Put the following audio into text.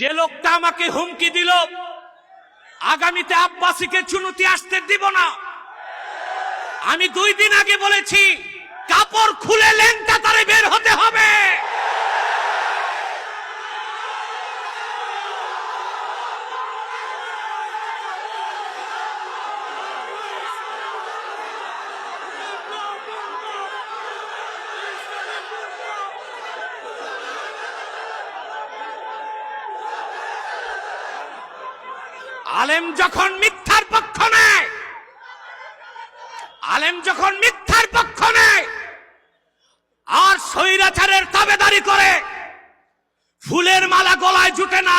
যে লোকটা আমাকে হুমকি দিল আগামীতে আব্বাসীকে চুনতি আসতে দিব না, আমি 2 দিন আগে বলেছি কাপড় খুলে লেংটা তারে বের হতে হবে। আলেম যখন মিথ্যার পক্ষ নেয়, আলেম যখন মিথ্যার পক্ষ নেয় আর স্বৈরাচারের তাবেদারি করে, ফুলের মালা গলায় জুটে না,